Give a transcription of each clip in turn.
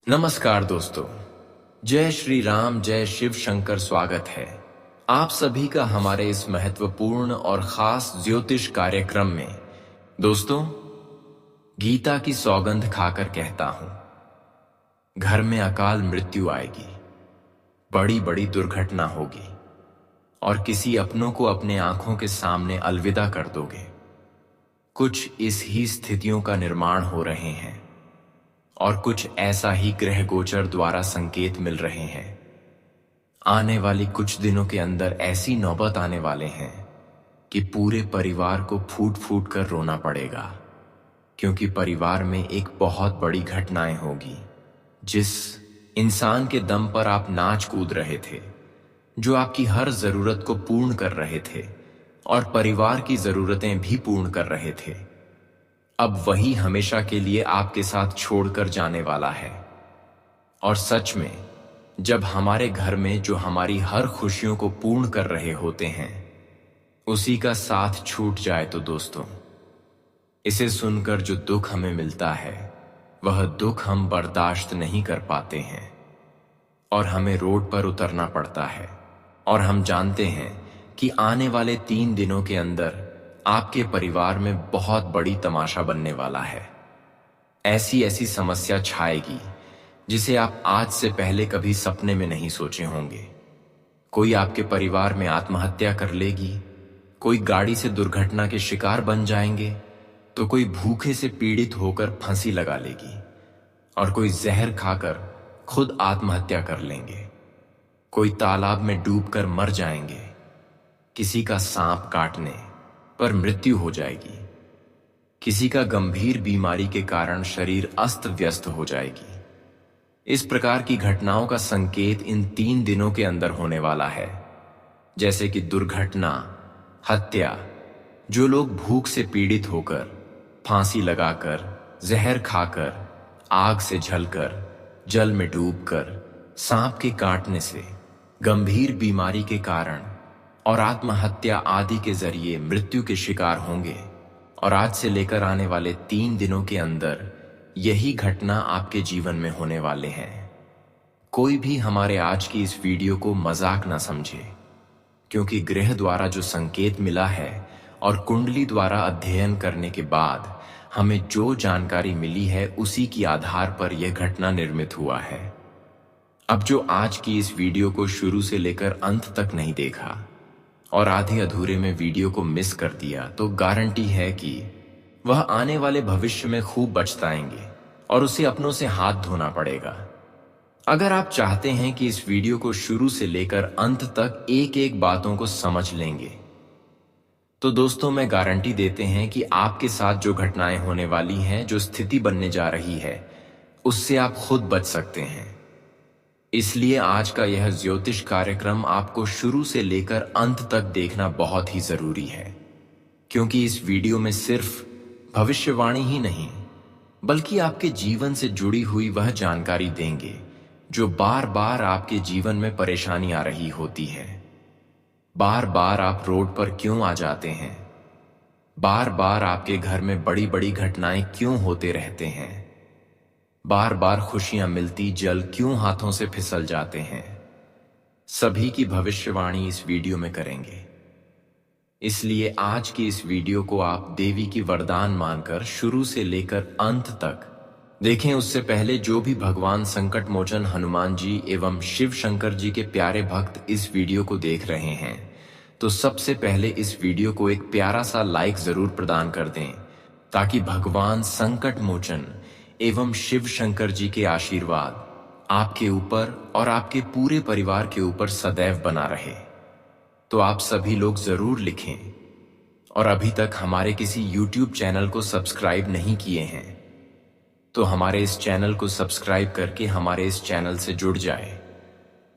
नमस्कार दोस्तों। जय श्री राम, जय शिव शंकर। स्वागत है आप सभी का हमारे इस महत्वपूर्ण और खास ज्योतिष कार्यक्रम में। दोस्तों, गीता की सौगंध खाकर कहता हूं, घर में अकाल मृत्यु आएगी, बड़ी बड़ी दुर्घटना होगी और किसी अपनों को अपने आंखों के सामने अलविदा कर दोगे। कुछ इस ही स्थितियों का निर्माण हो रहे हैं और कुछ ऐसा ही ग्रह गोचर द्वारा संकेत मिल रहे हैं। आने वाली कुछ दिनों के अंदर ऐसी नौबत आने वाले हैं कि पूरे परिवार को फूट फूट कर रोना पड़ेगा, क्योंकि परिवार में एक बहुत बड़ी घटनाएं होगी। जिस इंसान के दम पर आप नाच कूद रहे थे, जो आपकी हर जरूरत को पूर्ण कर रहे थे और परिवार की जरूरतें भी पूर्ण कर रहे थे, अब वही हमेशा के लिए आपके साथ छोड़कर जाने वाला है। और सच में, जब हमारे घर में जो हमारी हर खुशियों को पूर्ण कर रहे होते हैं, उसी का साथ छूट जाए तो दोस्तों, इसे सुनकर जो दुख हमें मिलता है, वह दुख हम बर्दाश्त नहीं कर पाते हैं और हमें रोड पर उतरना पड़ता है। और हम जानते हैं कि आने वाले 3 दिनों के अंदर आपके परिवार में बहुत बड़ी तमाशा बनने वाला है। ऐसी ऐसी समस्या छाएगी जिसे आप आज से पहले कभी सपने में नहीं सोचे होंगे। कोई आपके परिवार में आत्महत्या कर लेगी, कोई गाड़ी से दुर्घटना के शिकार बन जाएंगे, तो कोई भूखे से पीड़ित होकर फांसी लगा लेगी और कोई जहर खाकर खुद आत्महत्या कर लेंगे। कोई तालाब में डूबकर मर जाएंगे, किसी का सांप काटने पर मृत्यु हो जाएगी, किसी का गंभीर बीमारी के कारण शरीर अस्त व्यस्त हो जाएगी। इस प्रकार की घटनाओं का संकेत इन 3 दिनों के अंदर होने वाला है, जैसे कि दुर्घटना, हत्या, जो लोग भूख से पीड़ित होकर, फांसी लगाकर, जहर खाकर, आग से झलकर, जल में डूबकर, सांप के काटने से, गंभीर बीमारी के कारण और आत्महत्या आदि के जरिए मृत्यु के शिकार होंगे। और आज से लेकर आने वाले 3 दिनों के अंदर यही घटना आपके जीवन में होने वाले हैं। कोई भी हमारे आज की इस वीडियो को मजाक ना समझे, क्योंकि ग्रह द्वारा जो संकेत मिला है और कुंडली द्वारा अध्ययन करने के बाद हमें जो जानकारी मिली है, उसी की आधार पर यह घटना निर्मित हुआ है। अब जो आज की इस वीडियो को शुरू से लेकर अंत तक नहीं देखा और आधे अधूरे में वीडियो को मिस कर दिया, तो गारंटी है कि वह आने वाले भविष्य में खूब पछताएंगे और उसे अपनों से हाथ धोना पड़ेगा। अगर आप चाहते हैं कि इस वीडियो को शुरू से लेकर अंत तक एक एक बातों को समझ लेंगे, तो दोस्तों मैं गारंटी देते हैं कि आपके साथ जो घटनाएं होने वाली हैं, जो स्थिति बनने जा रही है, उससे आप खुद बच सकते हैं। इसलिए आज का यह ज्योतिष कार्यक्रम आपको शुरू से लेकर अंत तक देखना बहुत ही जरूरी है, क्योंकि इस वीडियो में सिर्फ भविष्यवाणी ही नहीं, बल्कि आपके जीवन से जुड़ी हुई वह जानकारी देंगे जो बार बार आपके जीवन में परेशानी आ रही होती है। बार बार आप रोड पर क्यों आ जाते हैं, बार बार आपके घर में बड़ी बड़ी घटनाएं क्यों होते रहते हैं, बार बार खुशियां मिलती जल क्यों हाथों से फिसल जाते हैं, सभी की भविष्यवाणी इस वीडियो में करेंगे। इसलिए आज की इस वीडियो को आप देवी की वरदान मानकर शुरू से लेकर अंत तक देखें। उससे पहले जो भी भगवान संकट मोचन हनुमान जी एवं शिव शंकर जी के प्यारे भक्त इस वीडियो को देख रहे हैं, तो सबसे पहले इस वीडियो को एक प्यारा सा लाइक जरूर प्रदान कर दें, ताकि भगवान संकट मोचन एवं शिव शंकर जी के आशीर्वाद आपके ऊपर और आपके पूरे परिवार के ऊपर सदैव बना रहे। तो आप सभी लोग जरूर लिखें, और अभी तक हमारे किसी YouTube चैनल को सब्सक्राइब नहीं किए हैं, तो हमारे इस चैनल को सब्सक्राइब करके हमारे इस चैनल से जुड़ जाए,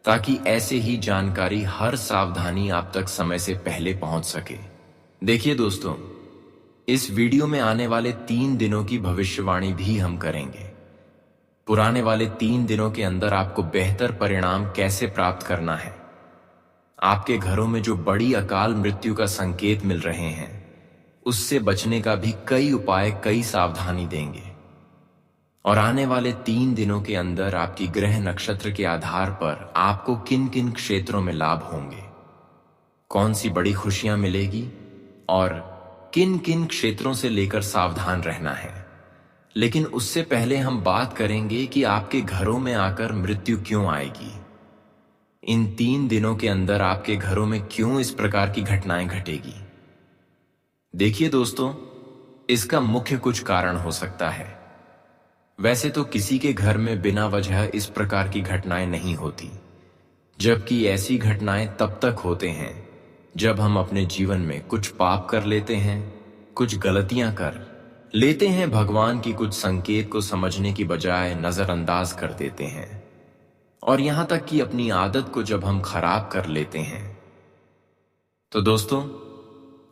ताकि ऐसे ही जानकारी हर सावधानी आप तक समय से पहले पहुंच सके। देखिए दोस्तों, इस वीडियो में आने वाले 3 दिनों की भविष्यवाणी भी हम करेंगे। पुराने वाले 3 दिनों के अंदर आपको बेहतर परिणाम कैसे प्राप्त करना है, आपके घरों में जो बड़ी अकाल मृत्यु का संकेत मिल रहे हैं, उससे बचने का भी कई उपाय, कई सावधानी देंगे। और आने वाले 3 दिनों के अंदर आपकी ग्रह नक्षत्र के आधार पर आपको किन किन क्षेत्रों में लाभ होंगे, कौन सी बड़ी खुशियां मिलेगी और किन किन क्षेत्रों से लेकर सावधान रहना है। लेकिन उससे पहले हम बात करेंगे कि आपके घरों में आकर मृत्यु क्यों आएगी। इन 3 दिनों के अंदर आपके घरों में क्यों इस प्रकार की घटनाएं घटेगी। देखिए दोस्तों, इसका मुख्य कुछ कारण हो सकता है। वैसे तो किसी के घर में बिना वजह इस प्रकार की घटनाएं नहीं होती, जबकि ऐसी घटनाएं तब तक होते हैं जब हम अपने जीवन में कुछ पाप कर लेते हैं, कुछ गलतियां कर लेते हैं, भगवान की कुछ संकेत को समझने की बजाय नजरअंदाज कर देते हैं, और यहां तक कि अपनी आदत को जब हम खराब कर लेते हैं। तो दोस्तों,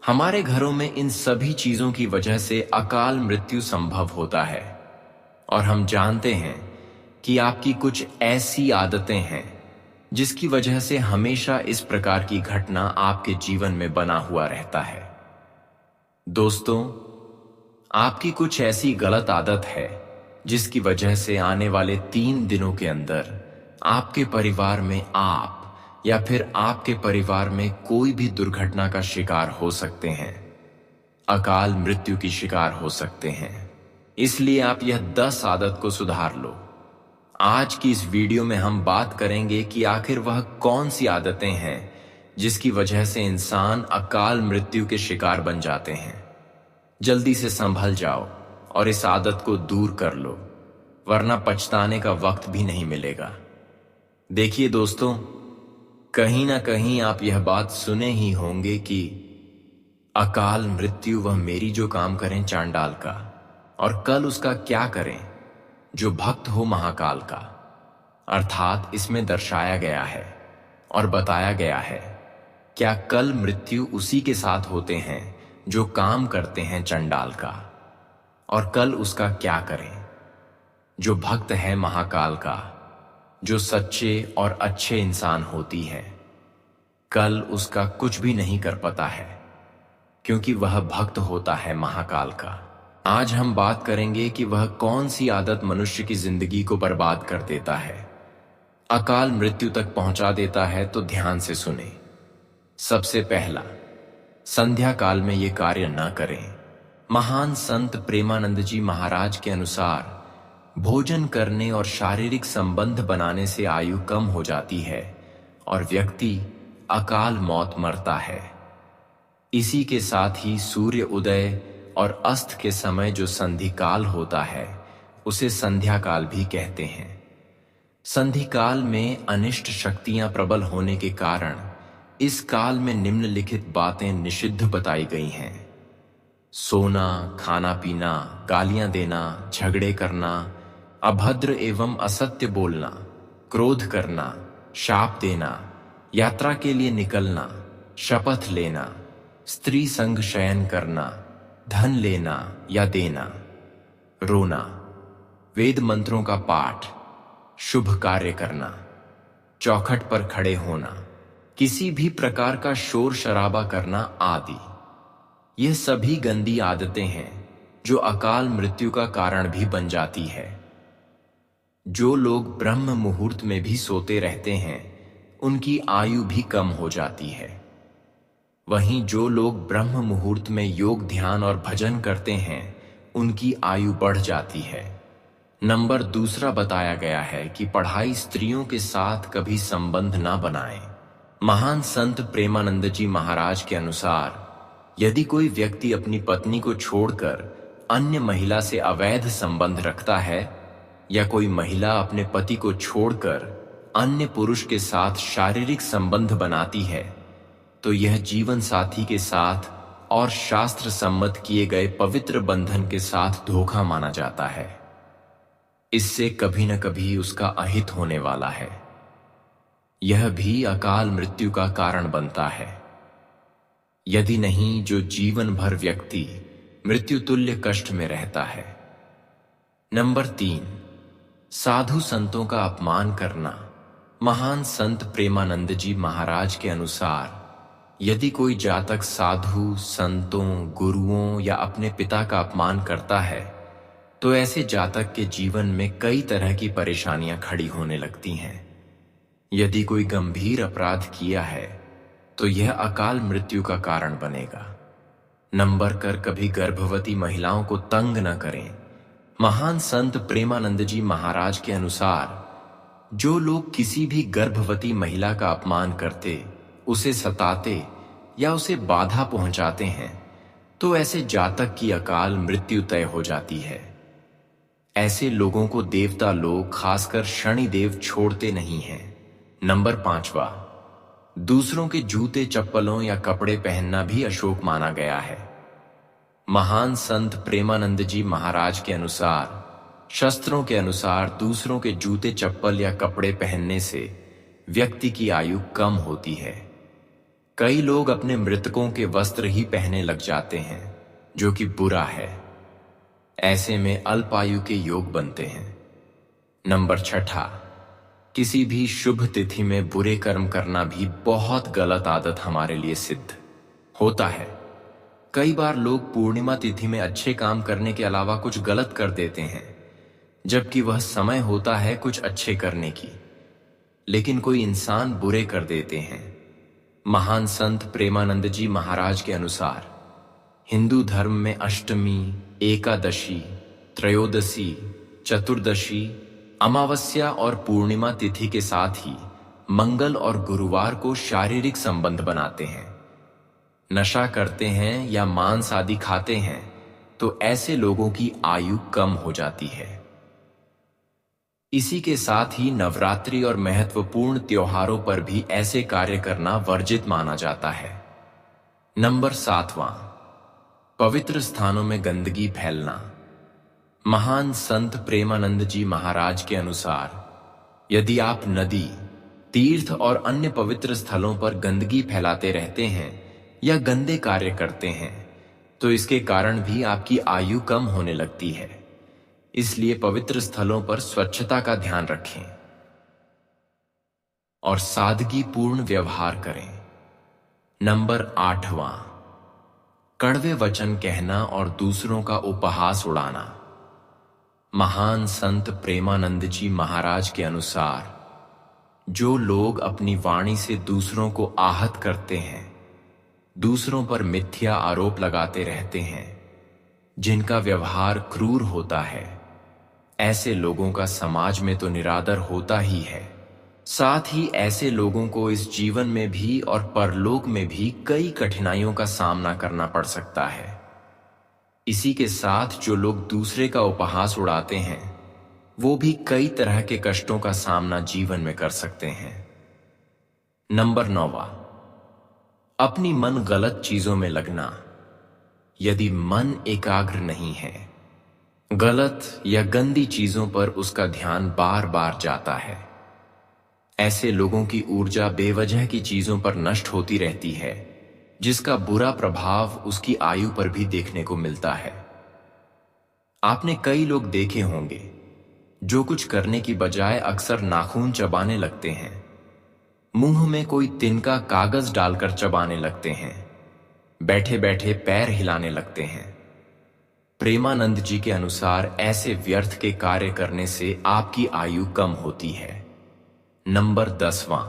हमारे घरों में इन सभी चीजों की वजह से अकाल मृत्यु संभव होता है। और हम जानते हैं कि आपकी कुछ ऐसी आदतें हैं जिसकी वजह से हमेशा इस प्रकार की घटना आपके जीवन में बना हुआ रहता है। दोस्तों, आपकी कुछ ऐसी गलत आदत है जिसकी वजह से आने वाले 3 दिनों के अंदर आपके परिवार में आप या फिर आपके परिवार में कोई भी दुर्घटना का शिकार हो सकते हैं, अकाल मृत्यु की शिकार हो सकते हैं। इसलिए आप यह 10 आदत को सुधार लो। आज की इस वीडियो में हम बात करेंगे कि आखिर वह कौन सी आदतें हैं जिसकी वजह से इंसान अकाल मृत्यु के शिकार बन जाते हैं। जल्दी से संभल जाओ और इस आदत को दूर कर लो, वरना पछताने का वक्त भी नहीं मिलेगा। देखिए दोस्तों, कहीं ना कहीं आप यह बात सुने ही होंगे कि अकाल मृत्यु वह मेरी जो काम करें चांडाल का, और कल उसका क्या करें जो भक्त हो महाकाल का। अर्थात इसमें दर्शाया गया है और बताया गया है, क्या कल मृत्यु उसी के साथ होते हैं जो काम करते हैं चंडाल का, और कल उसका क्या करें जो भक्त है महाकाल का, जो सच्चे और अच्छे इंसान होती है। कल उसका कुछ भी नहीं कर पाता है क्योंकि वह भक्त होता है महाकाल का। आज हम बात करेंगे कि वह कौन सी आदत मनुष्य की जिंदगी को बर्बाद कर देता है, अकाल मृत्यु तक पहुंचा देता है। तो ध्यान से सुने। सबसे पहला, संध्या काल में ये कार्य न करें। महान संत प्रेमानंद जी महाराज के अनुसार भोजन करने और शारीरिक संबंध बनाने से आयु कम हो जाती है और व्यक्ति अकाल मौत मरता है। इसी के साथ ही सूर्य उदय और अस्त के समय जो संधि काल होता है उसे संध्या काल भी कहते हैं। संधि काल में अनिष्ट शक्तियां प्रबल होने के कारण इस काल में निम्नलिखित बातें निषिद्ध बताई गई हैं: सोना, खाना पीना, गालियां देना, झगड़े करना, अभद्र एवं असत्य बोलना, क्रोध करना, शाप देना, यात्रा के लिए निकलना, शपथ लेना, स्त्री संग शयन करना, धन लेना या देना, रोना, वेद मंत्रों का पाठ, शुभ कार्य करना, चौखट पर खड़े होना, किसी भी प्रकार का शोर शराबा करना आदि। यह सभी गंदी आदतें हैं जो अकाल मृत्यु का कारण भी बन जाती है। जो लोग ब्रह्म मुहूर्त में भी सोते रहते हैं उनकी आयु भी कम हो जाती है। वहीं जो लोग ब्रह्म मुहूर्त में योग, ध्यान और भजन करते हैं उनकी आयु बढ़ जाती है। नंबर दूसरा बताया गया है कि पढ़ाई स्त्रियों के साथ कभी संबंध ना बनाएं। महान संत प्रेमानंद जी महाराज के अनुसार यदि कोई व्यक्ति अपनी पत्नी को छोड़कर अन्य महिला से अवैध संबंध रखता है या कोई महिला अपने पति को छोड़कर अन्य पुरुष के साथ शारीरिक संबंध बनाती है तो यह जीवन साथी के साथ और शास्त्र सम्मत किए गए पवित्र बंधन के साथ धोखा माना जाता है। इससे कभी न कभी उसका अहित होने वाला है। यह भी अकाल मृत्यु का कारण बनता है। यदि नहीं, जो जीवन भर व्यक्ति मृत्यु तुल्य कष्ट में रहता है। नंबर 3, साधु संतों का अपमान करना। महान संत प्रेमानंद जी महाराज के अनुसार यदि कोई जातक साधु, संतों, गुरुओं या अपने पिता का अपमान करता है तो ऐसे जातक के जीवन में कई तरह की परेशानियां खड़ी होने लगती हैं। यदि कोई गंभीर अपराध किया है तो यह अकाल मृत्यु का कारण बनेगा। नंबर कर कभी गर्भवती महिलाओं को तंग न करें। महान संत प्रेमानंद जी महाराज के अनुसार जो लोग किसी भी गर्भवती महिला का अपमान करते, उसे सताते या उसे बाधा पहुंचाते हैं तो ऐसे जातक की अकाल मृत्यु तय हो जाती है। ऐसे लोगों को देवता लोग खासकर शनिदेव छोड़ते नहीं हैं। नंबर 5वां, दूसरों के जूते चप्पलों या कपड़े पहनना भी अशुभ माना गया है। महान संत प्रेमानंद जी महाराज के अनुसार शास्त्रों के अनुसार दूसरों के जूते चप्पल या कपड़े पहनने से व्यक्ति की आयु कम होती है। कई लोग अपने मृतकों के वस्त्र ही पहनने लग जाते हैं, जो कि बुरा है। ऐसे में अल्पायु के योग बनते हैं। नंबर 6, किसी भी शुभ तिथि में बुरे कर्म करना भी बहुत गलत आदत हमारे लिए सिद्ध होता है। कई बार लोग पूर्णिमा तिथि में अच्छे काम करने के अलावा कुछ गलत कर देते हैं, जबकि वह समय होता है कुछ अच्छे करने की, लेकिन कोई इंसान बुरे कर देते हैं। महान संत प्रेमानंद जी महाराज के अनुसार हिंदू धर्म में अष्टमी, एकादशी, त्रयोदशी, चतुर्दशी, अमावस्या और पूर्णिमा तिथि के साथ ही मंगल और गुरुवार को शारीरिक संबंध बनाते हैं। नशा करते हैं या मांस आदि खाते हैं तो ऐसे लोगों की आयु कम हो जाती है। इसी के साथ ही नवरात्रि और महत्वपूर्ण त्योहारों पर भी ऐसे कार्य करना वर्जित माना जाता है। नंबर 7वां, पवित्र स्थानों में गंदगी फैलना। महान संत प्रेमानंद जी महाराज के अनुसार यदि आप नदी, तीर्थ और अन्य पवित्र स्थलों पर गंदगी फैलाते रहते हैं या गंदे कार्य करते हैं तो इसके कारण भी आपकी आयु कम होने लगती है। इसलिए पवित्र स्थलों पर स्वच्छता का ध्यान रखें और सादगीपूर्ण व्यवहार करें। नंबर 8वां, कड़वे वचन कहना और दूसरों का उपहास उड़ाना। महान संत प्रेमानंद जी महाराज के अनुसार जो लोग अपनी वाणी से दूसरों को आहत करते हैं, दूसरों पर मिथ्या आरोप लगाते रहते हैं, जिनका व्यवहार क्रूर होता है, ऐसे लोगों का समाज में तो निरादर होता ही है, साथ ही ऐसे लोगों को इस जीवन में भी और परलोक में भी कई कठिनाइयों का सामना करना पड़ सकता है। इसी के साथ जो लोग दूसरे का उपहास उड़ाते हैं वो भी कई तरह के कष्टों का सामना जीवन में कर सकते हैं। नंबर 9वां, अपनी मन गलत चीजों में लगना। यदि मन एकाग्र नहीं है, गलत या गंदी चीजों पर उसका ध्यान बार बार जाता है, ऐसे लोगों की ऊर्जा बेवजह की चीजों पर नष्ट होती रहती है, जिसका बुरा प्रभाव उसकी आयु पर भी देखने को मिलता है। आपने कई लोग देखे होंगे जो कुछ करने की बजाय अक्सर नाखून चबाने लगते हैं, मुंह में कोई तिनका कागज डालकर चबाने लगते हैं, बैठे बैठे पैर हिलाने लगते हैं। प्रेमानंद जी के अनुसार ऐसे व्यर्थ के कार्य करने से आपकी आयु कम होती है। नंबर 10वां,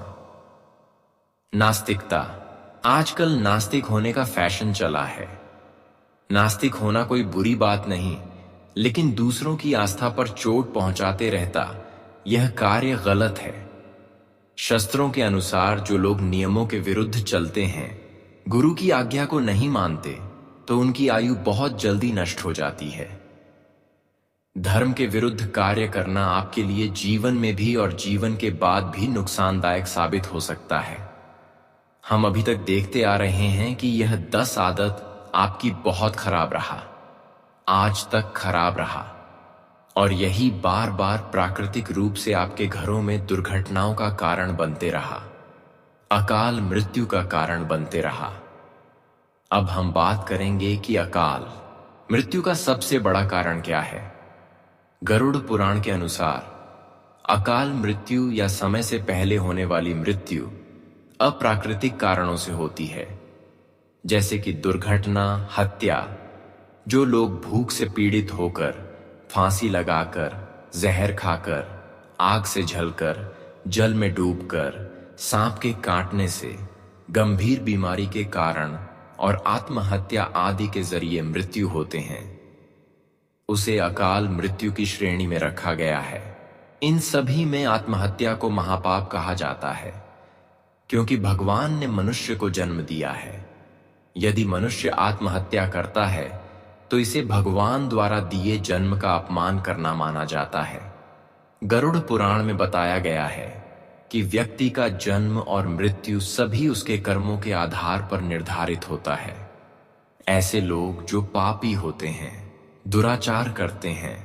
नास्तिकता। आजकल नास्तिक होने का फैशन चला है। नास्तिक होना कोई बुरी बात नहीं, लेकिन दूसरों की आस्था पर चोट पहुंचाते रहता यह कार्य गलत है। शास्त्रों के अनुसार जो लोग नियमों के विरुद्ध चलते हैं, गुरु की आज्ञा को नहीं मानते, तो उनकी आयु बहुत जल्दी नष्ट हो जाती है। धर्म के विरुद्ध कार्य करना आपके लिए जीवन में भी और जीवन के बाद भी नुकसानदायक साबित हो सकता है। हम अभी तक देखते आ रहे हैं कि यह 10 आदत आपकी बहुत खराब रहा, आज तक खराब रहा, और यही बार बार प्राकृतिक रूप से आपके घरों में दुर्घटनाओं का कारण बनते रहा, अकाल मृत्यु का कारण बनते रहा। अब हम बात करेंगे कि अकाल मृत्यु का सबसे बड़ा कारण क्या है। गरुड़ पुराण के अनुसार अकाल मृत्यु या समय से पहले होने वाली मृत्यु अप्राकृतिक कारणों से होती है, जैसे कि दुर्घटना, हत्या, जो लोग भूख से पीड़ित होकर फांसी लगाकर, जहर खाकर, आग से झलकर, जल में डूबकर, सांप के काटने से, गंभीर बीमारी के कारण और आत्महत्या आदि के जरिए मृत्यु होते हैं, उसे अकाल मृत्यु की श्रेणी में रखा गया है। इन सभी में आत्महत्या को महापाप कहा जाता है, क्योंकि भगवान ने मनुष्य को जन्म दिया है। यदि मनुष्य आत्महत्या करता है तो इसे भगवान द्वारा दिए जन्म का अपमान करना माना जाता है। गरुड़ पुराण में बताया गया है कि व्यक्ति का जन्म और मृत्यु सभी उसके कर्मों के आधार पर निर्धारित होता है। ऐसे लोग जो पापी होते हैं, दुराचार करते हैं,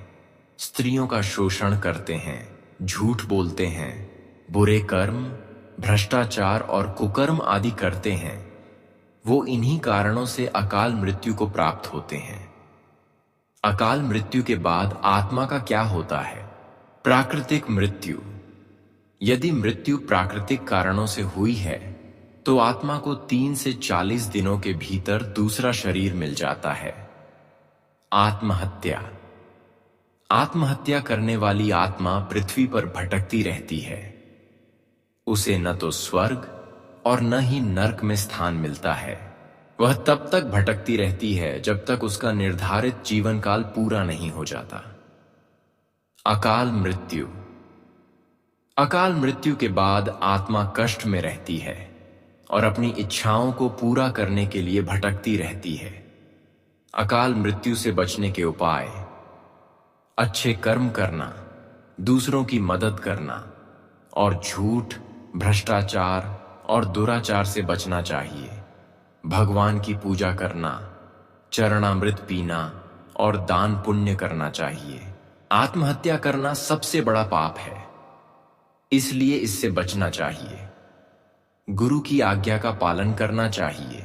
स्त्रियों का शोषण करते हैं, झूठ बोलते हैं, बुरे कर्म, भ्रष्टाचार और कुकर्म आदि करते हैं, वो इन्हीं कारणों से अकाल मृत्यु को प्राप्त होते हैं। अकाल मृत्यु के बाद आत्मा का क्या होता है? प्राकृतिक मृत्यु। यदि मृत्यु प्राकृतिक कारणों से हुई है तो आत्मा को 3 से 40 दिनों के भीतर दूसरा शरीर मिल जाता है। आत्महत्या। आत्महत्या करने वाली आत्मा पृथ्वी पर भटकती रहती है। उसे न तो स्वर्ग और न ही नरक में स्थान मिलता है। वह तब तक भटकती रहती है जब तक उसका निर्धारित जीवन काल पूरा नहीं हो जाता। अकाल मृत्यु। अकाल मृत्यु के बाद आत्मा कष्ट में रहती है और अपनी इच्छाओं को पूरा करने के लिए भटकती रहती है। अकाल मृत्यु से बचने के उपाय: अच्छे कर्म करना, दूसरों की मदद करना और झूठ, भ्रष्टाचार और दुराचार से बचना चाहिए। भगवान की पूजा करना, चरणामृत पीना और दान पुण्य करना चाहिए। आत्महत्या करना सबसे बड़ा पाप है, इसलिए इससे बचना चाहिए। गुरु की आज्ञा का पालन करना चाहिए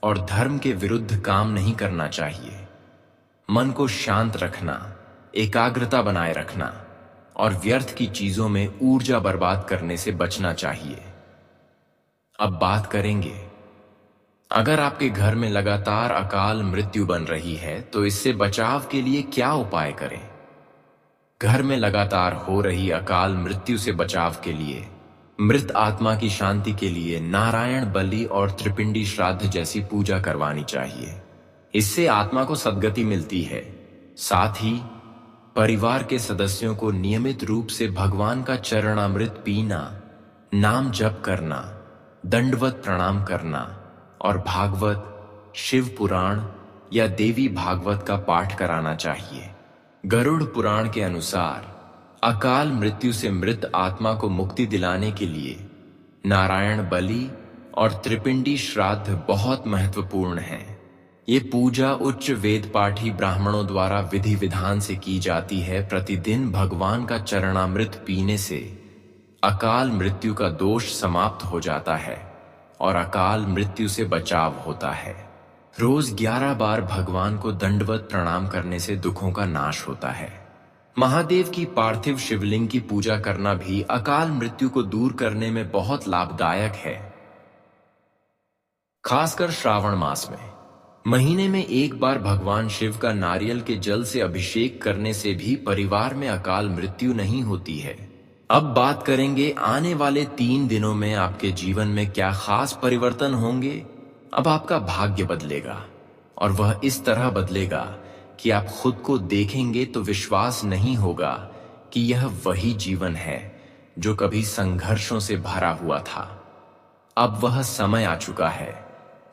और धर्म के विरुद्ध काम नहीं करना चाहिए। मन को शांत रखना, एकाग्रता बनाए रखना और व्यर्थ की चीजों में ऊर्जा बर्बाद करने से बचना चाहिए। अब बात करेंगे, अगर आपके घर में लगातार अकाल मृत्यु बन रही है तो इससे बचाव के लिए क्या उपाय करें? घर में लगातार हो रही अकाल मृत्यु से बचाव के लिए मृत आत्मा की शांति के लिए नारायण बलि और त्रिपिंडी श्राद्ध जैसी पूजा करवानी चाहिए। इससे आत्मा को सद्गति मिलती है। साथ ही परिवार के सदस्यों को नियमित रूप से भगवान का चरणामृत पीना, नाम जप करना, दंडवत प्रणाम करना और भागवत, शिव पुराण या देवी भागवत का पाठ कराना चाहिए। गरुड़ पुराण के अनुसार अकाल मृत्यु से मृत आत्मा को मुक्ति दिलाने के लिए नारायण बलि और त्रिपिंडी श्राद्ध बहुत महत्वपूर्ण है। ये पूजा उच्च वेद पाठी ब्राह्मणों द्वारा विधि विधान से की जाती है। प्रतिदिन भगवान का चरणामृत पीने से अकाल मृत्यु का दोष समाप्त हो जाता है और अकाल मृत्यु से बचाव होता है। रोज 11 बार भगवान को दंडवत प्रणाम करने से दुखों का नाश होता है। महादेव की पार्थिव शिवलिंग की पूजा करना भी अकाल मृत्यु को दूर करने में बहुत लाभदायक है। खासकर श्रावण मास में महीने में एक बार भगवान शिव का नारियल के जल से अभिषेक करने से भी परिवार में अकाल मृत्यु नहीं होती है। अब बात करेंगे आने वाले 3 दिनों में आपके जीवन में क्या खास परिवर्तन होंगे। अब आपका भाग्य बदलेगा और वह इस तरह बदलेगा कि आप खुद को देखेंगे तो विश्वास नहीं होगा कि यह वही जीवन है जो कभी संघर्षों से भरा हुआ था। अब वह समय आ चुका है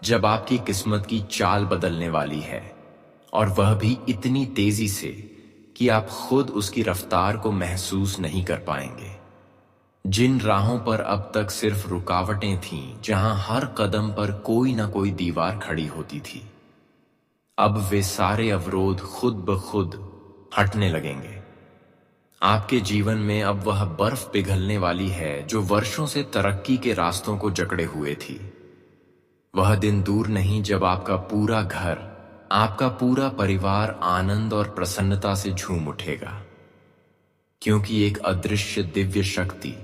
जब आपकी किस्मत की चाल बदलने वाली है, और वह भी इतनी तेजी से कि आप खुद उसकी रफ्तार को महसूस नहीं कर पाएंगे। जिन राहों पर अब तक सिर्फ रुकावटें थीं, जहां हर कदम पर कोई ना कोई दीवार खड़ी होती थी, अब वे सारे अवरोध खुद ब खुद हटने लगेंगे। आपके जीवन में अब वह बर्फ पिघलने वाली है जो वर्षों से तरक्की के रास्तों को जकड़े हुए थी। वह दिन दूर नहीं जब आपका पूरा घर, आपका पूरा परिवार आनंद और प्रसन्नता से झूम उठेगा, क्योंकि एक अदृश्य दिव्य शक्ति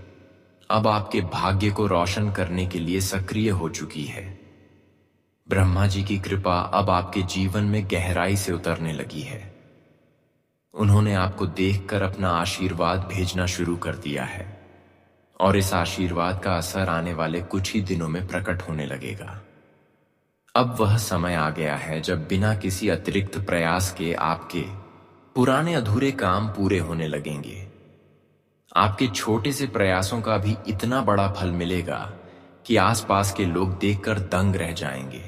अब आपके भाग्य को रोशन करने के लिए सक्रिय हो चुकी है। ब्रह्मा जी की कृपा अब आपके जीवन में गहराई से उतरने लगी है। उन्होंने आपको देखकर अपना आशीर्वाद भेजना शुरू कर दिया है और इस आशीर्वाद का असर आने वाले कुछ ही दिनों में प्रकट होने लगेगा। अब वह समय आ गया है जब बिना किसी अतिरिक्त प्रयास के आपके पुराने अधूरे काम पूरे होने लगेंगे। आपके छोटे से प्रयासों का भी इतना बड़ा फल मिलेगा कि आसपास के लोग देखकर दंग रह जाएंगे।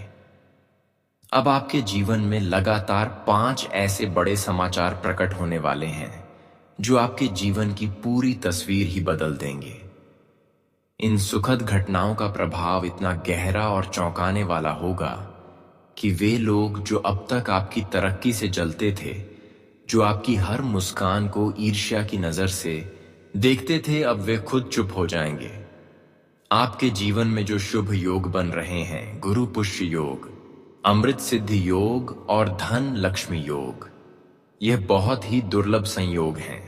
अब आपके जीवन में लगातार 5 ऐसे बड़े समाचार प्रकट होने वाले हैं जो आपके जीवन की पूरी तस्वीर ही बदल देंगे। इन सुखद घटनाओं का प्रभाव इतना गहरा और चौंकाने वाला होगा कि वे लोग जो अब तक आपकी तरक्की से जलते थे, जो आपकी हर मुस्कान को ईर्ष्या की नजर से देखते थे, अब वे खुद चुप हो जाएंगे। आपके जीवन में जो शुभ योग बन रहे हैं, गुरु पुष्य योग, अमृत सिद्धि योग और धन लक्ष्मी योग, यह बहुत ही दुर्लभ संयोग हैं।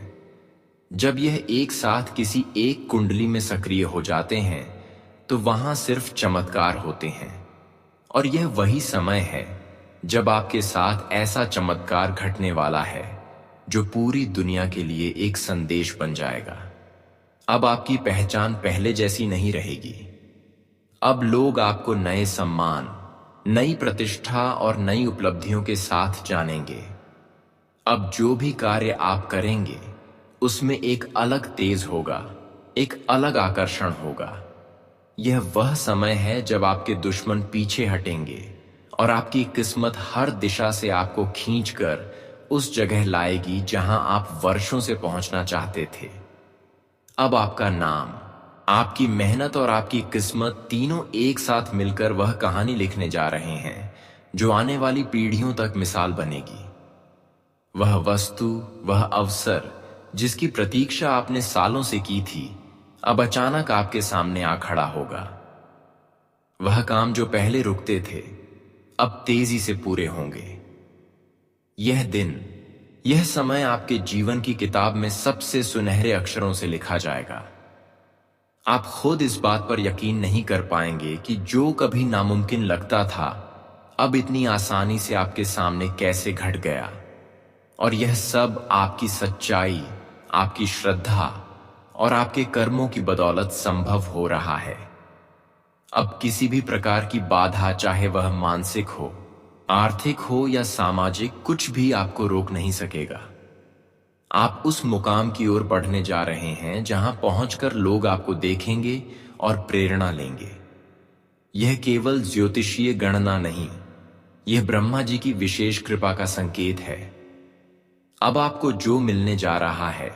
जब यह एक साथ किसी एक कुंडली में सक्रिय हो जाते हैं तो वहां सिर्फ चमत्कार होते हैं, और यह वही समय है जब आपके साथ ऐसा चमत्कार घटने वाला है जो पूरी दुनिया के लिए एक संदेश बन जाएगा। अब आपकी पहचान पहले जैसी नहीं रहेगी। अब लोग आपको नए सम्मान, नई प्रतिष्ठा और नई उपलब्धियों के साथ जानेंगे। अब जो भी कार्य आप करेंगे उसमें एक अलग तेज होगा, एक अलग आकर्षण होगा। यह वह समय है जब आपके दुश्मन पीछे हटेंगे और आपकी किस्मत हर दिशा से आपको खींचकर उस जगह लाएगी जहां आप वर्षों से पहुंचना चाहते थे। अब आपका नाम, आपकी मेहनत और आपकी किस्मत तीनों एक साथ मिलकर वह कहानी लिखने जा रहे हैं जो आने वाली पीढ़ियों तक मिसाल बनेगी। वह वस्तु, वह अवसर जिसकी प्रतीक्षा आपने सालों से की थी, अब अचानक आपके सामने आ खड़ा होगा। वह काम जो पहले रुकते थे अब तेजी से पूरे होंगे। यह दिन, यह समय आपके जीवन की किताब में सबसे सुनहरे अक्षरों से लिखा जाएगा। आप खुद इस बात पर यकीन नहीं कर पाएंगे कि जो कभी नामुमकिन लगता था अब इतनी आसानी से आपके सामने कैसे घट गया। और यह सब आपकी सच्चाई, आपकी श्रद्धा और आपके कर्मों की बदौलत संभव हो रहा है। अब किसी भी प्रकार की बाधा, चाहे वह मानसिक हो, आर्थिक हो या सामाजिक, कुछ भी आपको रोक नहीं सकेगा। आप उस मुकाम की ओर बढ़ने जा रहे हैं जहां पहुंचकर लोग आपको देखेंगे और प्रेरणा लेंगे। यह केवल ज्योतिषीय गणना नहीं, यह ब्रह्मा जी की विशेष कृपा का संकेत है। अब आपको जो मिलने जा रहा है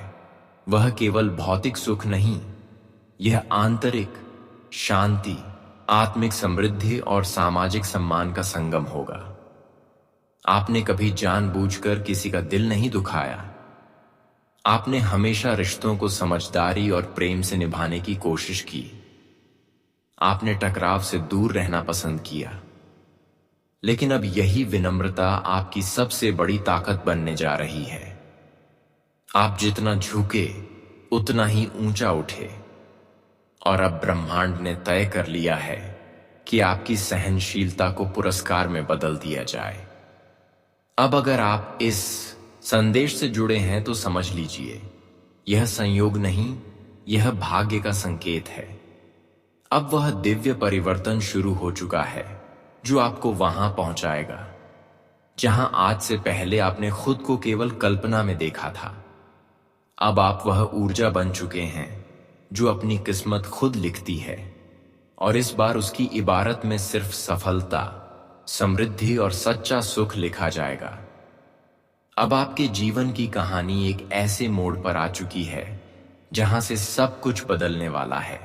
वह केवल भौतिक सुख नहीं, यह आंतरिक शांति, आत्मिक समृद्धि और सामाजिक सम्मान का संगम होगा। आपने कभी जानबूझकर किसी का दिल नहीं दुखाया। आपने हमेशा रिश्तों को समझदारी और प्रेम से निभाने की कोशिश की। आपने टकराव से दूर रहना पसंद किया। लेकिन अब यही विनम्रता आपकी सबसे बड़ी ताकत बनने जा रही है। आप जितना झुके उतना ही ऊंचा उठे, और अब ब्रह्मांड ने तय कर लिया है कि आपकी सहनशीलता को पुरस्कार में बदल दिया जाए। अब अगर आप इस संदेश से जुड़े हैं तो समझ लीजिए, यह संयोग नहीं, यह भाग्य का संकेत है। अब वह दिव्य परिवर्तन शुरू हो चुका है जो आपको वहां पहुंचाएगा जहां आज से पहले आपने खुद को केवल कल्पना में देखा था। अब आप वह ऊर्जा बन चुके हैं जो अपनी किस्मत खुद लिखती है, और इस बार उसकी इबारत में सिर्फ सफलता, समृद्धि और सच्चा सुख लिखा जाएगा। अब आपके जीवन की कहानी एक ऐसे मोड़ पर आ चुकी है जहां से सब कुछ बदलने वाला है।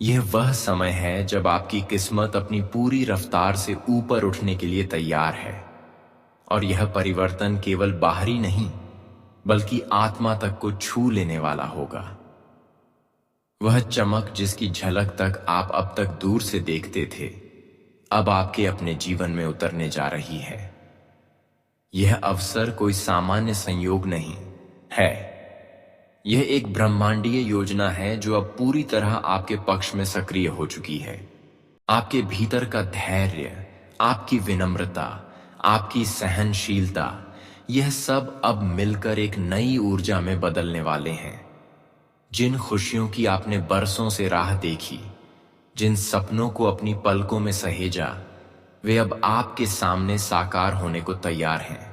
यह वह समय है जब आपकी किस्मत अपनी पूरी रफ्तार से ऊपर उठने के लिए तैयार है, और यह परिवर्तन केवल बाहरी नहीं बल्कि आत्मा तक को छू लेने वाला होगा। वह चमक जिसकी झलक तक आप अब तक दूर से देखते थे, अब आपके अपने जीवन में उतरने जा रही है। यह अवसर कोई सामान्य संयोग नहीं है, यह एक ब्रह्मांडीय योजना है जो अब पूरी तरह आपके पक्ष में सक्रिय हो चुकी है। आपके भीतर का धैर्य, आपकी विनम्रता, आपकी सहनशीलता, यह सब अब मिलकर एक नई ऊर्जा में बदलने वाले हैं। जिन खुशियों की आपने बरसों से राह देखी, जिन सपनों को अपनी पलकों में सहेजा, वे अब आपके सामने साकार होने को तैयार हैं।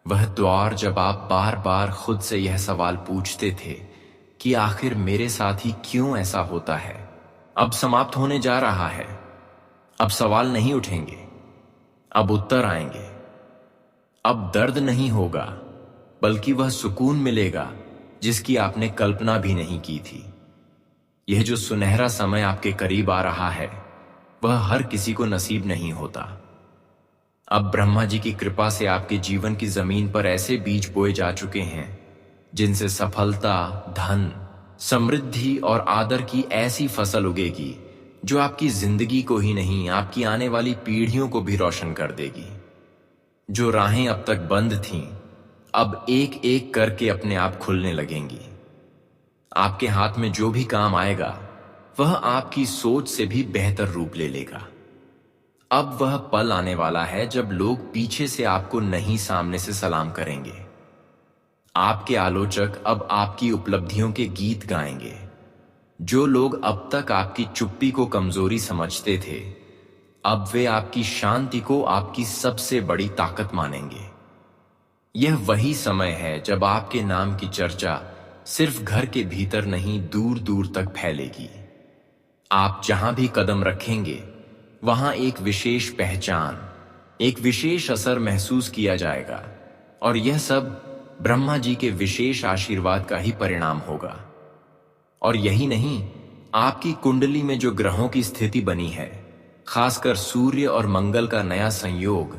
वह द्वार जब आप बार बार खुद से यह सवाल पूछते थे कि आखिर मेरे साथ ही क्यों ऐसा होता है, अब समाप्त होने जा रहा है। अब सवाल नहीं उठेंगे, अब उत्तर आएंगे। अब दर्द नहीं होगा, बल्कि वह सुकून मिलेगा जिसकी आपने कल्पना भी नहीं की थी। यह जो सुनहरा समय आपके करीब आ रहा है, वह हर किसी को नसीब नहीं होता। अब ब्रह्मा जी की कृपा से आपके जीवन की जमीन पर ऐसे बीज बोए जा चुके हैं जिनसे सफलता, धन, समृद्धि और आदर की ऐसी फसल उगेगी जो आपकी जिंदगी को ही नहीं, आपकी आने वाली पीढ़ियों को भी रोशन कर देगी। जो राहें अब तक बंद थीं, अब एक एक करके अपने आप खुलने लगेंगी। आपके हाथ में जो भी काम आएगा, वह आपकी सोच से भी बेहतर रूप ले लेगा। अब वह पल आने वाला है जब लोग पीछे से आपको नहीं, सामने से सलाम करेंगे। आपके आलोचक अब आपकी उपलब्धियों के गीत गाएंगे। जो लोग अब तक आपकी चुप्पी को कमजोरी समझते थे, अब वे आपकी शांति को आपकी सबसे बड़ी ताकत मानेंगे। यह वही समय है जब आपके नाम की चर्चा सिर्फ घर के भीतर नहीं, दूर दूर तक फैलेगी। आप जहां भी कदम रखेंगे, वहां एक विशेष पहचान, एक विशेष असर महसूस किया जाएगा, और यह सब ब्रह्मा जी के विशेष आशीर्वाद का ही परिणाम होगा। और यही नहीं, आपकी कुंडली में जो ग्रहों की स्थिति बनी है, खासकर सूर्य और मंगल का नया संयोग,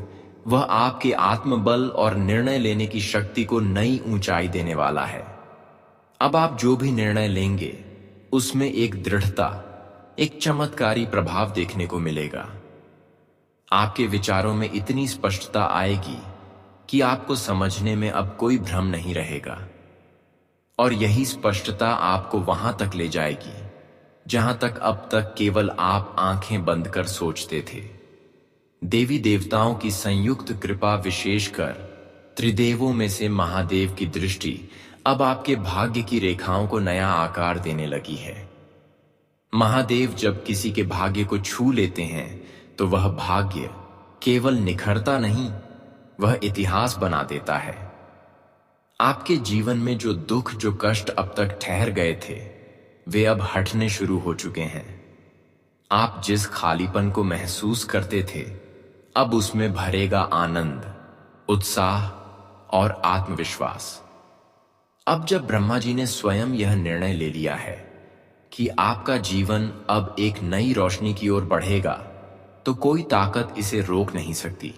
वह आपके आत्मबल और निर्णय लेने की शक्ति को नई ऊंचाई देने वाला है। अब आप जो भी निर्णय लेंगे, उसमें एक दृढ़ता, एक चमत्कारी प्रभाव देखने को मिलेगा। आपके विचारों में इतनी स्पष्टता आएगी कि आपको समझने में अब कोई भ्रम नहीं रहेगा। और यही स्पष्टता आपको वहां तक ले जाएगी जहां तक अब तक केवल आप आंखें बंद कर सोचते थे। देवी देवताओं की संयुक्त कृपा, विशेषकर त्रिदेवों में से महादेव की दृष्टि, अब आपके भाग्य की रेखाओं को नया आकार देने लगी है। महादेव जब किसी के भाग्य को छू लेते हैं, तो वह भाग्य केवल निखरता नहीं, वह इतिहास बना देता है। आपके जीवन में जो दुख, जो कष्ट अब तक ठहर गए थे, वे अब हटने शुरू हो चुके हैं। आप जिस खालीपन को महसूस करते थे, अब उसमें भरेगा आनंद, उत्साह और आत्मविश्वास। अब जब ब्रह्मा जी ने स्वयं यह निर्णय ले लिया है कि आपका जीवन अब एक नई रोशनी की ओर बढ़ेगा, तो कोई ताकत इसे रोक नहीं सकती।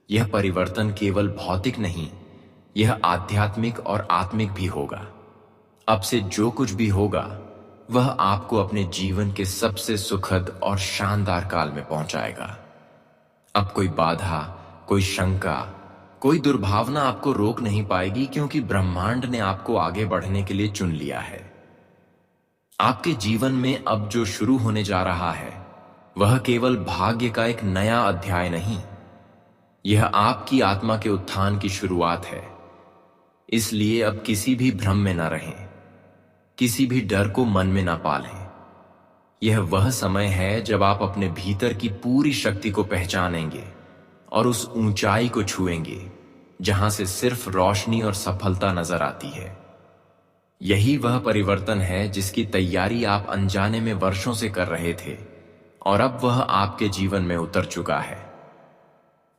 यह परिवर्तन केवल भौतिक नहीं, यह आध्यात्मिक और आत्मिक भी होगा। अब से जो कुछ भी होगा, वह आपको अपने जीवन के सबसे सुखद और शानदार काल में पहुंचाएगा। अब कोई बाधा, कोई शंका, कोई दुर्भावना आपको रोक नहीं पाएगी, क्योंकि ब्रह्मांड ने आपको आगे बढ़ने के लिए चुन लिया है। आपके जीवन में अब जो शुरू होने जा रहा है, वह केवल भाग्य का एक नया अध्याय नहीं, यह आपकी आत्मा के उत्थान की शुरुआत है। इसलिए अब किसी भी भ्रम में न रहें, किसी भी डर को मन में न पालें। यह वह समय है जब आप अपने भीतर की पूरी शक्ति को पहचानेंगे और उस ऊंचाई को छुएंगे जहां से सिर्फ रोशनी और सफलता नजर आती है। यही वह परिवर्तन है जिसकी तैयारी आप अनजाने में वर्षों से कर रहे थे, और अब वह आपके जीवन में उतर चुका है।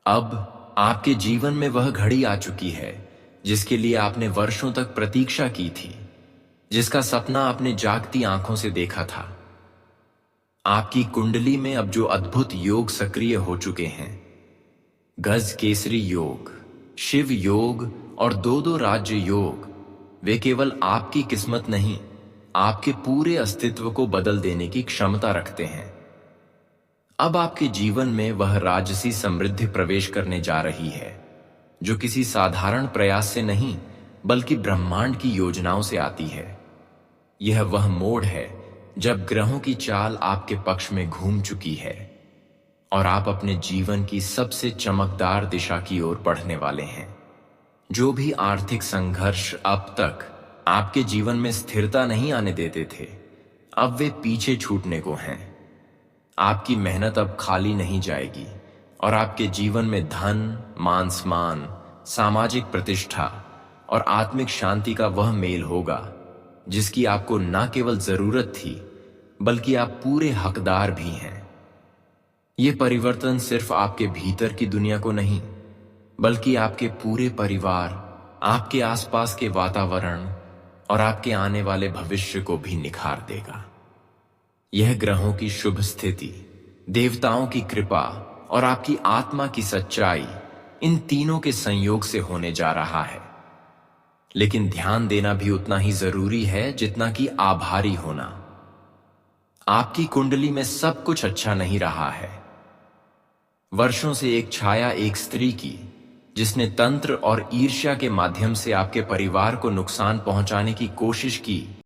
अब आपके जीवन में वह घड़ी आ चुकी है जिसके लिए आपने वर्षों तक प्रतीक्षा की थी, जिसका सपना आपने जागती आंखों से देखा था। आपकी कुंडली में अब जो अद्भुत योग सक्रिय हो चुके हैं, गज केसरी योग, शिव योग और दो राज्य योग, वे केवल आपकी किस्मत नहीं, आपके पूरे अस्तित्व को बदल देने की क्षमता रखते हैं। अब आपके जीवन में वह राजसी समृद्धि प्रवेश करने जा रही है जो किसी साधारण प्रयास से नहीं, बल्कि ब्रह्मांड की योजनाओं से आती है। यह वह मोड़ है जब ग्रहों की चाल आपके पक्ष में घूम चुकी है और आप अपने जीवन की सबसे चमकदार दिशा की ओर बढ़ने वाले हैं। जो भी आर्थिक संघर्ष अब तक आपके जीवन में स्थिरता नहीं आने देते थे, अब वे पीछे छूटने को हैं। आपकी मेहनत अब खाली नहीं जाएगी और आपके जीवन में धन, मान सम्मान, सामाजिक प्रतिष्ठा और आत्मिक शांति का वह मेल होगा जिसकी आपको न केवल जरूरत थी, बल्कि आप पूरे हकदार भी हैं। ये परिवर्तन सिर्फ आपके भीतर की दुनिया को नहीं, बल्कि आपके पूरे परिवार, आपके आसपास के वातावरण और आपके आने वाले भविष्य को भी निखार देगा। यह ग्रहों की शुभ स्थिति, देवताओं की कृपा और आपकी आत्मा की सच्चाई, इन तीनों के संयोग से होने जा रहा है। लेकिन ध्यान देना भी उतना ही जरूरी है जितना कि आभारी होना। आपकी कुंडली में सब कुछ अच्छा नहीं रहा है। वर्षों से एक छाया एक स्त्री की, जिसने तंत्र और ईर्ष्या के माध्यम से आपके परिवार को नुकसान पहुंचाने की कोशिश की,